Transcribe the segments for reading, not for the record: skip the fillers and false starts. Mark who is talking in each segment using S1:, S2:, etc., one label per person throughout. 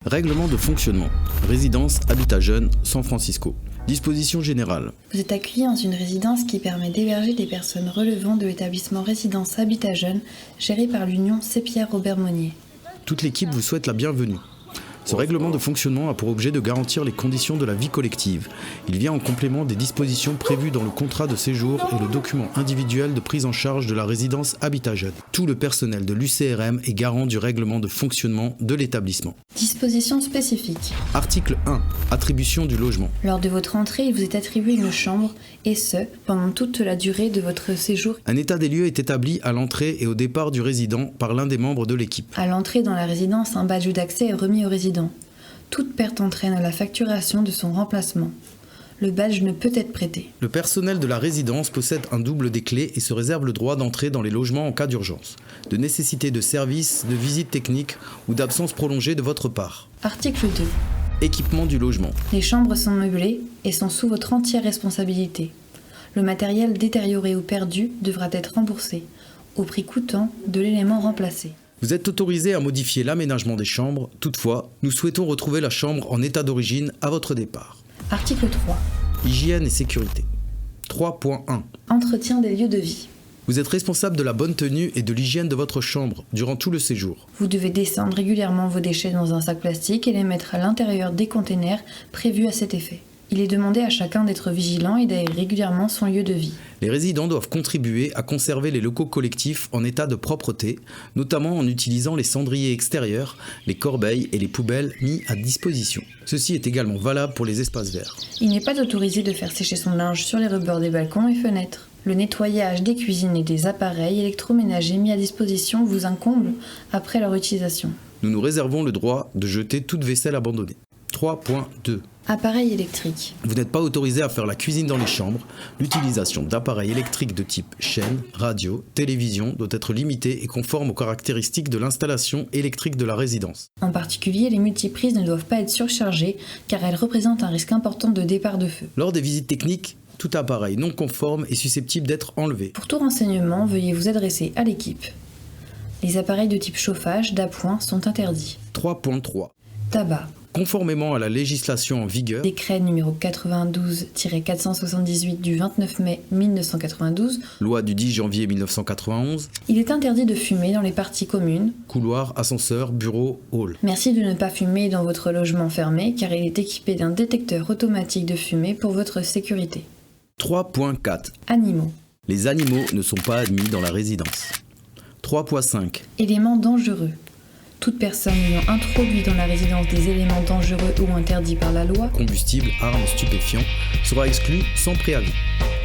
S1: Règlement de fonctionnement. Résidence Habitat Jeune, San Francisco. Disposition générale.
S2: Vous êtes accueilli dans une résidence qui permet d'héberger des personnes relevant de l'établissement Résidence Habitat Jeune, géré par l'Union C. Pierre Robert Monnier.
S1: Toute l'équipe vous souhaite la bienvenue. Ce règlement de fonctionnement a pour objet de garantir les conditions de la vie collective. Il vient en complément des dispositions prévues dans le contrat de séjour et le document individuel de prise en charge de la résidence Habitat Jeune. Tout le personnel de l'UCRM est garant du règlement de fonctionnement de l'établissement.
S2: Dispositions spécifiques.
S1: Article 1. Attribution du logement.
S2: Lors de votre entrée, il vous est attribué une chambre, et ce, pendant toute la durée de votre séjour.
S1: Un état des lieux est établi à l'entrée et au départ du résident par l'un des membres de l'équipe.
S2: À l'entrée dans la résidence, un badge d'accès est remis au résident. Toute perte entraîne la facturation de son remplacement. Le badge ne peut être prêté.
S1: Le personnel de la résidence possède un double des clés et se réserve le droit d'entrer dans les logements en cas d'urgence, de nécessité de service, de visite technique ou d'absence prolongée de votre part.
S2: Article 2.
S1: Équipement du logement.
S2: Les chambres sont meublées et sont sous votre entière responsabilité. Le matériel détérioré ou perdu devra être remboursé, au prix coûtant de l'élément remplacé.
S1: Vous êtes autorisé à modifier l'aménagement des chambres, toutefois, nous souhaitons retrouver la chambre en état d'origine à votre départ.
S2: Article 3.
S1: Hygiène et sécurité. 3.1.
S2: Entretien des lieux de vie.
S1: Vous êtes responsable de la bonne tenue et de l'hygiène de votre chambre durant tout le séjour.
S2: Vous devez descendre régulièrement vos déchets dans un sac plastique et les mettre à l'intérieur des containers prévus à cet effet. Il est demandé à chacun d'être vigilant et d'aérer régulièrement son lieu de vie.
S1: Les résidents doivent contribuer à conserver les locaux collectifs en état de propreté, notamment en utilisant les cendriers extérieurs, les corbeilles et les poubelles mis à disposition. Ceci est également valable pour les espaces verts.
S2: Il n'est pas autorisé de faire sécher son linge sur les rebords des balcons et fenêtres. Le nettoyage des cuisines et des appareils électroménagers mis à disposition vous incombe après leur utilisation.
S1: Nous nous réservons le droit de jeter toute vaisselle abandonnée. 3.2.
S2: Appareils électriques.
S1: Vous n'êtes pas autorisé à faire la cuisine dans les chambres. L'utilisation d'appareils électriques de type chaîne, radio, télévision doit être limitée et conforme aux caractéristiques de l'installation électrique de la résidence.
S2: En particulier, les multiprises ne doivent pas être surchargées car elles représentent un risque important de départ de feu.
S1: Lors des visites techniques, tout appareil non conforme est susceptible d'être enlevé.
S2: Pour tout renseignement, veuillez vous adresser à l'équipe. Les appareils de type chauffage, d'appoint, sont interdits.
S1: 3.3.
S2: Tabac.
S1: Conformément à la législation en vigueur,
S2: Décret numéro 92-478 du 29 mai 1992,
S1: loi du 10 janvier 1991,
S2: il est interdit de fumer dans les parties communes,
S1: couloir, ascenseur, bureau, hall.
S2: Merci de ne pas fumer dans votre logement fermé car il est équipé d'un détecteur automatique de fumée pour votre sécurité.
S1: 3.4.
S2: Animaux.
S1: Les animaux ne sont pas admis dans la résidence. 3.5.
S2: Éléments dangereux. Toute personne ayant introduit dans la résidence des éléments dangereux ou interdits par la loi,
S1: Combustible, armes, stupéfiants, sera exclu sans préavis.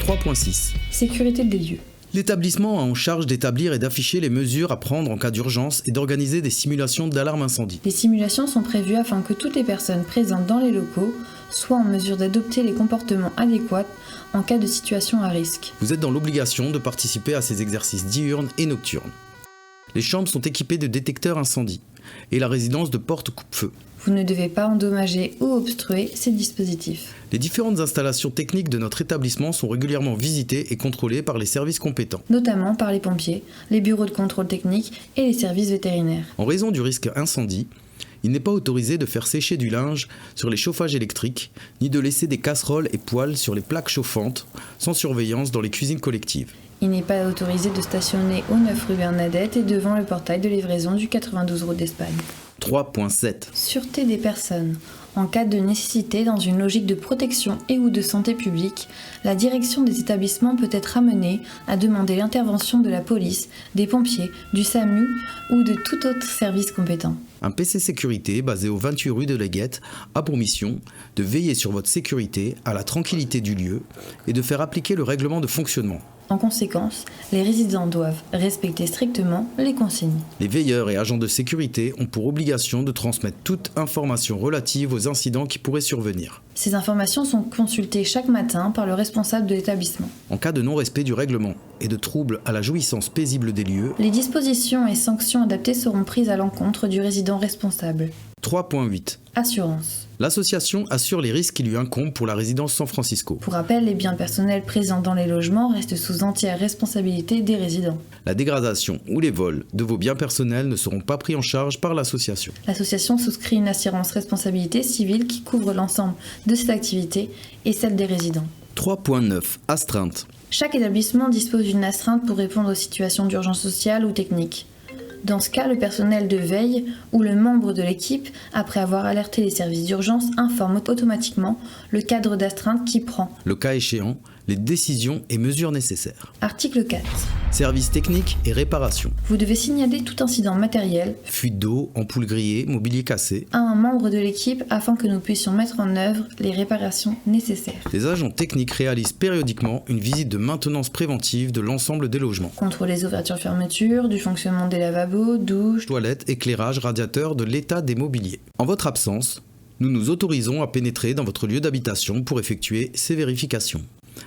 S1: 3.6.
S2: Sécurité des lieux.
S1: L'établissement a en charge d'établir et d'afficher les mesures à prendre en cas d'urgence et d'organiser des simulations d'alarme incendie.
S2: Les simulations sont prévues afin que toutes les personnes présentes dans les locaux soient en mesure d'adopter les comportements adéquats en cas de situation à risque.
S1: Vous êtes dans l'obligation de participer à ces exercices diurnes et nocturnes. Les chambres sont équipées de détecteurs incendie et la résidence de portes coupe-feu.
S2: Vous ne devez pas endommager ou obstruer ces dispositifs.
S1: Les différentes installations techniques de notre établissement sont régulièrement visitées et contrôlées par les services compétents,
S2: Notamment par les pompiers, les bureaux de contrôle technique et les services vétérinaires.
S1: En raison du risque incendie, il n'est pas autorisé de faire sécher du linge sur les chauffages électriques, ni de laisser des casseroles et poêles sur les plaques chauffantes, sans surveillance dans les cuisines collectives.
S2: Il n'est pas autorisé de stationner au 9 rue Bernadette et devant le portail de livraison du 92 route d'Espagne.
S1: 3.7.
S2: Sûreté des personnes. En cas de nécessité dans une logique de protection et ou de santé publique, la direction des établissements peut être amenée à demander l'intervention de la police, des pompiers, du SAMU ou de tout autre service compétent.
S1: Un PC sécurité basé au 28 rue de Leguette a pour mission de veiller sur votre sécurité, à la tranquillité du lieu et de faire appliquer le règlement de fonctionnement.
S2: En conséquence, les résidents doivent respecter strictement les consignes.
S1: Les veilleurs et agents de sécurité ont pour obligation de transmettre toute information relative aux incidents qui pourraient survenir.
S2: Ces informations sont consultées chaque matin par le responsable de l'établissement.
S1: En cas de non-respect du règlement et de trouble à la jouissance paisible des lieux,
S2: Les dispositions et sanctions adaptées seront prises à l'encontre du résident responsable.
S1: 3.8.
S2: Assurance.
S1: L'association assure les risques qui lui incombent pour la résidence San Francisco.
S2: Pour rappel, les biens personnels présents dans les logements restent sous entière responsabilité des résidents.
S1: La dégradation ou les vols de vos biens personnels ne seront pas pris en charge par l'association.
S2: L'association souscrit une assurance responsabilité civile qui couvre l'ensemble de cette activité et celle des résidents.
S1: 3.9. Astreinte.
S2: Chaque établissement dispose d'une astreinte pour répondre aux situations d'urgence sociale ou technique. Dans ce cas, le personnel de veille ou le membre de l'équipe, après avoir alerté les services d'urgence, informe automatiquement le cadre d'astreinte qui prend,
S1: Le cas échéant, les décisions et mesures nécessaires.
S2: Article 4.
S1: Services techniques et réparations.
S2: Vous devez signaler tout incident matériel
S1: Fuite d'eau, ampoule grillée, mobilier cassé.
S2: à un membre de l'équipe afin que nous puissions mettre en œuvre les réparations nécessaires.
S1: Les agents techniques réalisent périodiquement une visite de maintenance préventive de l'ensemble des logements.
S2: Contrôle les ouvertures-fermetures, du fonctionnement des lavabos, douches.
S1: Toilettes, éclairage, radiateur, de l'état des mobiliers. En votre absence, nous nous autorisons à pénétrer dans votre lieu d'habitation pour effectuer ces vérifications.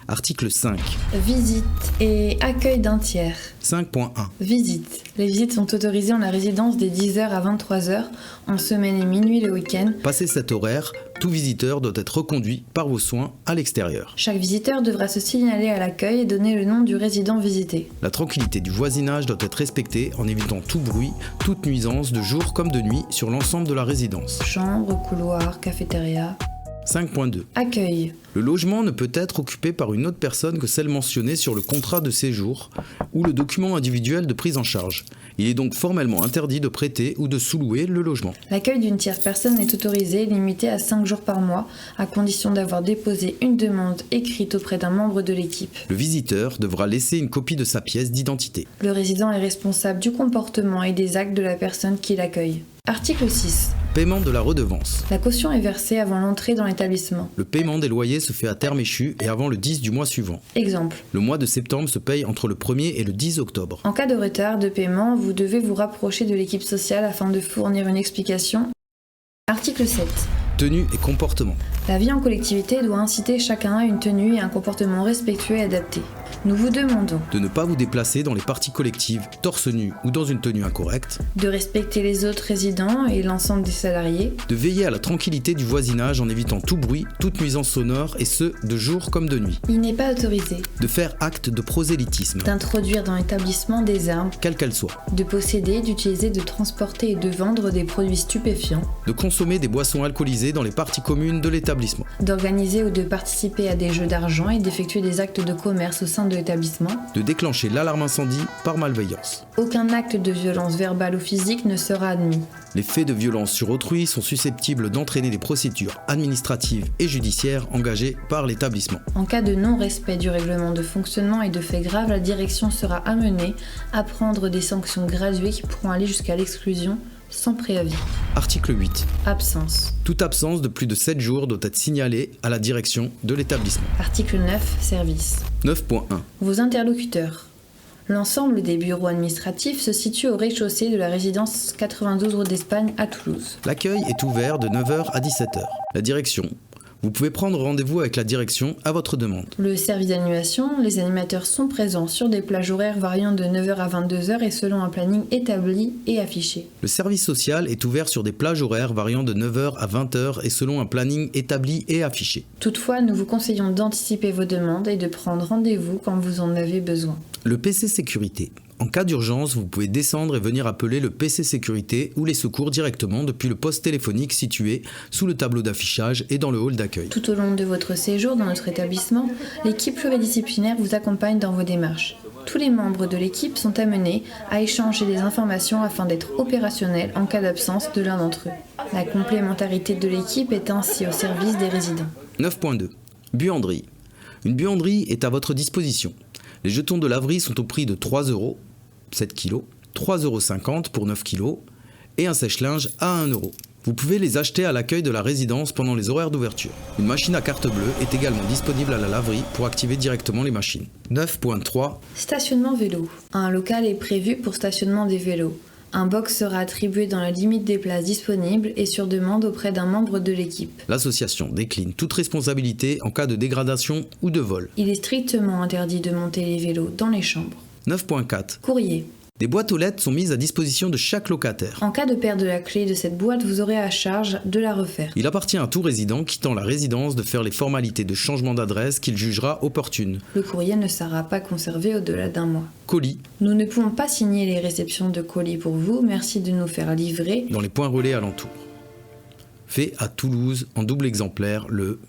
S1: Article 5.
S2: Visite et accueil d'un tiers.
S1: 5.1.
S2: Visite. Les visites sont autorisées en la résidence des 10h à 23h, en semaine et minuit le week-end.
S1: Passé cet horaire, tout visiteur doit être reconduit par vos soins à l'extérieur.
S2: Chaque visiteur devra se signaler à l'accueil et donner le nom du résident visité.
S1: La tranquillité du voisinage doit être respectée en évitant tout bruit, toute nuisance de jour comme de nuit sur l'ensemble de la résidence.
S2: Chambre, couloir, cafétéria.
S1: 5.2.
S2: Accueil.
S1: Le logement ne peut être occupé par une autre personne que celle mentionnée sur le contrat de séjour ou le document individuel de prise en charge. Il est donc formellement interdit de prêter ou de sous-louer le logement.
S2: L'accueil d'une tierce personne est autorisé et limité à 5 jours par mois, à condition d'avoir déposé une demande écrite auprès d'un membre de l'équipe.
S1: Le visiteur devra laisser une copie de sa pièce d'identité.
S2: Le résident est responsable du comportement et des actes de la personne qui l'accueille. Article 6.
S1: Paiement de la redevance.
S2: La caution est versée avant l'entrée dans l'établissement.
S1: Le paiement des loyers se fait à terme échu et avant le 10 du mois suivant.
S2: Exemple.
S1: Le mois de septembre se paye entre le 1er et le 10 octobre.
S2: En cas de retard de paiement, vous devez vous rapprocher de l'équipe sociale afin de fournir une explication. Article 7.
S1: Tenue et comportement.
S2: La vie en collectivité doit inciter chacun à une tenue et un comportement respectueux et adapté. Nous vous demandons
S1: De ne pas vous déplacer dans les parties collectives torse nu ou dans une tenue incorrecte.
S2: de respecter les autres résidents et l'ensemble des salariés,
S1: De veiller à la tranquillité du voisinage en évitant tout bruit, toute nuisance sonore et ce, de jour comme de nuit.
S2: il n'est pas autorisé
S1: De faire acte de prosélytisme,
S2: d'introduire dans l'établissement des armes,
S1: quelle qu'elle soit.
S2: de posséder, d'utiliser, de transporter et de vendre des produits stupéfiants,
S1: De consommer des boissons alcoolisées dans les parties communes de l'établissement.
S2: d'organiser ou de participer à des jeux d'argent et d'effectuer des actes de commerce au sein de l'établissement.
S1: De déclencher l'alarme incendie par malveillance.
S2: Aucun acte de violence verbale ou physique ne sera admis.
S1: Les faits de violence sur autrui sont susceptibles d'entraîner des procédures administratives et judiciaires engagées par l'établissement.
S2: En cas de non-respect du règlement de fonctionnement et de faits graves, la direction sera amenée à prendre des sanctions graduées qui pourront aller jusqu'à l'exclusion sans préavis.
S1: Article 8.
S2: Absence.
S1: Toute absence de plus de 7 jours doit être signalée à la direction de l'établissement.
S2: Article 9. Service.
S1: 9.1.
S2: Vos interlocuteurs. L'ensemble des bureaux administratifs se situe au rez-de-chaussée de la résidence 92 Route d'Espagne à Toulouse.
S1: L'accueil est ouvert de 9h à 17h. La direction. Vous pouvez prendre rendez-vous avec la direction à votre demande.
S2: Le service d'animation, les animateurs sont présents sur des plages horaires variant de 9h à 22h et selon un planning établi et affiché.
S1: Le service social est ouvert sur des plages horaires variant de 9h à 20h et selon un planning établi et affiché.
S2: Toutefois, nous vous conseillons d'anticiper vos demandes et de prendre rendez-vous quand vous en avez besoin.
S1: Le PC sécurité. En cas d'urgence, vous pouvez descendre et venir appeler le PC sécurité ou les secours directement depuis le poste téléphonique situé sous le tableau d'affichage et dans le hall d'accueil.
S2: Tout au long de votre séjour dans notre établissement, l'équipe pluridisciplinaire vous accompagne dans vos démarches. Tous les membres de l'équipe sont amenés à échanger des informations afin d'être opérationnels en cas d'absence de l'un d'entre eux. La complémentarité de l'équipe est ainsi au service des résidents.
S1: 9.2. Buanderie. Une buanderie est à votre disposition. Les jetons de laverie sont au prix de 3 €, 7 kg, 3,50 € pour 9 kg et un sèche-linge à 1 €. Vous pouvez les acheter à l'accueil de la résidence pendant les horaires d'ouverture. Une machine à carte bleue est également disponible à la laverie pour activer directement les machines. 9.3.
S2: Stationnement vélo. Un local est prévu pour stationnement des vélos. Un box sera attribué dans la limite des places disponibles et sur demande auprès d'un membre de l'équipe.
S1: L'association décline toute responsabilité en cas de dégradation ou de vol.
S2: Il est strictement interdit de monter les vélos dans les chambres.
S1: 9.4.
S2: Courrier.
S1: Des boîtes aux lettres sont mises à disposition de chaque locataire.
S2: En cas de perte de la clé de cette boîte, vous aurez à charge de la refaire.
S1: Il appartient à tout résident quittant la résidence de faire les formalités de changement d'adresse qu'il jugera opportunes.
S2: Le courrier ne sera pas conservé au-delà d'un mois.
S1: Colis.
S2: Nous ne pouvons pas signer les réceptions de colis pour vous, merci de nous faire livrer
S1: Dans les points relais alentours. Fait à Toulouse en double exemplaire le